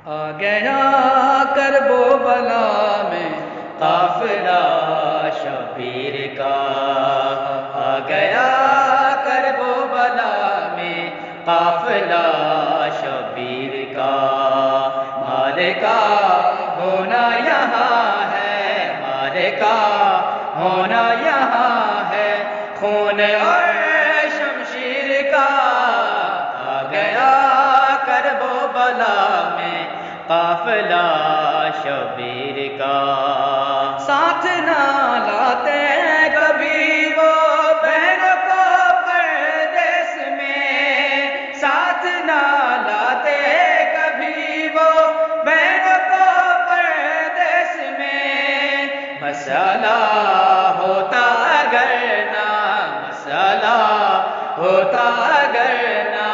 آ گیا کرب و بلا میں قافلہ شبیر کا، آ گیا کرب و بلا میں قافلہ شبیر کا، مالکا ہونا یہاں ہے، مالکا ہونا یہاں ہے، خون اور شمشیر کا، آ گیا کرب و بلا میں قافلہ شبیر کا، ساتھ نہ لاتے کبھی وہ بہنوں کو پردیس میں، ساتھ نہ لاتے کبھی وہ بہنوں کو پردیس میں، مسئلہ ہوتا اگر نہ، مسئلہ ہوتا اگر نہ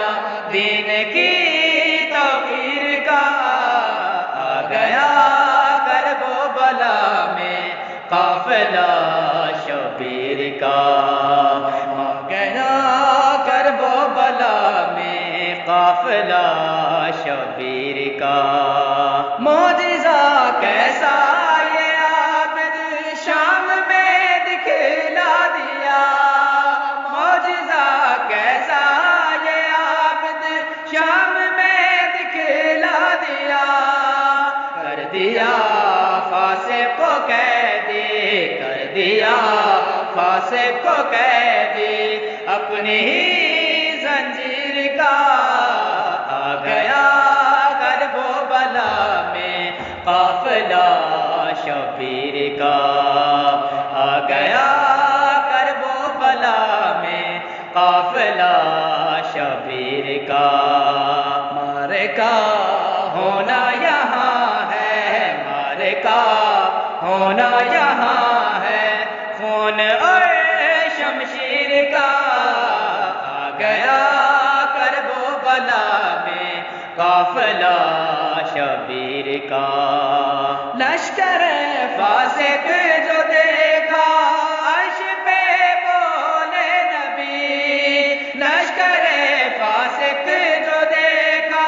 دین کی توقیر کا، آ گیا کرب و بلا میں قافلہ شبیر کا، آ گیا کرب و بلا میں قافلہ شبیر کا، معجزہ کیسا یہ عابد شام میں دکھلا دیا، معجزہ کیسا یہ عابد شام میں دکھلا دیا، کر دیا فاسق کو قیدی، کر دیا فاسق کو قیدی اپنی ہی زنجیر کا، آ گیا کرب و بلا میں قافلہ شبیر کا، آ گیا کرب و بلا میں قافلہ شبیر کا، مارکا ہونا یہاں ہے، مارکا ہونا یہاں ہے، خون اور شمشیر کا، آ گیا کرب و بلا میں قافلہ شبیر کا، لشکر فاسق جو دیکھا عرش پہ بولے نبی، لشکر فاسق جو دیکھا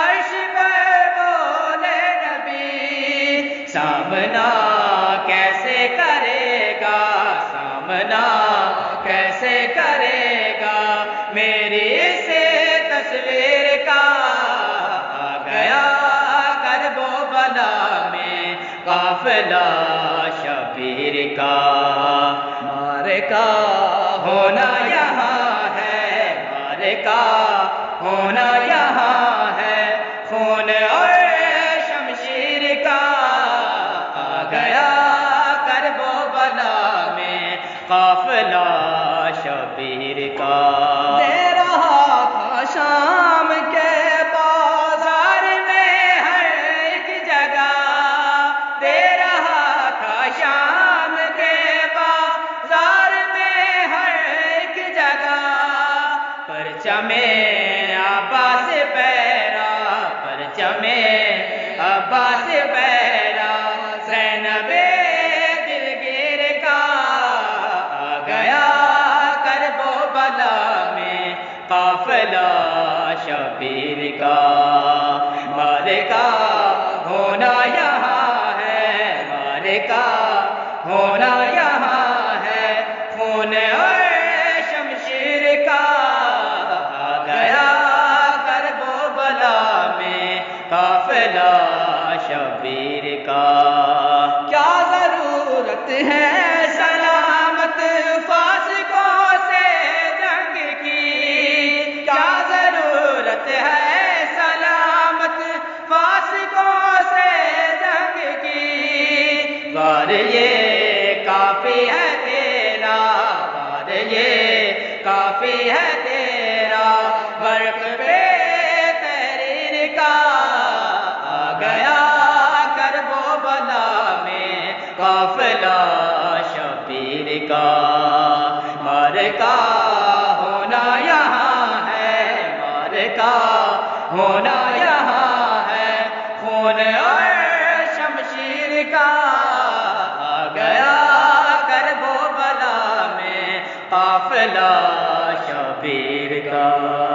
عرش پہ بولے نبی، سامنا کیسے کرے گا، سامنا کیسے کرے گا میری اس تصویر کا، آ گیا کرب و بلا میں قافلہ شبیر کا، مارکا ہونا یہاں ہے، مارکا ہونا یہاں ہے، خون اور شمشیر کا، آ گیا کرب و بلا میں قافلہ شبیر کا، دے رہا تھا شام کے بازار میں ہر ایک جگہ، دے رہا تھا شام کے بازار میں ہر ایک جگہ، پرچم عباس پیرا، پرچم عباس پیرا زینب دلگیر کا، آ گیا کرب و بلا میں قافلہ شبیر کا، مالکا ہونا یہاں ہے، مالکا ہونا یہاں ہے، خون اور شمشیر کا، آ گیا کرب و بلا میں قافلہ شبیر کا، کیا ضرورت ہے سلامت فاسقوں سے جنگ کی، کیا ضرورت ہے سلامت فاسقوں سے جنگ کی، وار یہ کافی ہے تیرا، وار یہ کافی ہے تیرا، برق پہ تحریر کا، آ گیا کرب و بلا میں قافلہ شبیر کا، مارکا ہونا یہاں ہے، مارکا ہونا یہاں ہے، خون اور شمشیر کا، آ گیا کرب و بلا میں قافلہ شبیر کا۔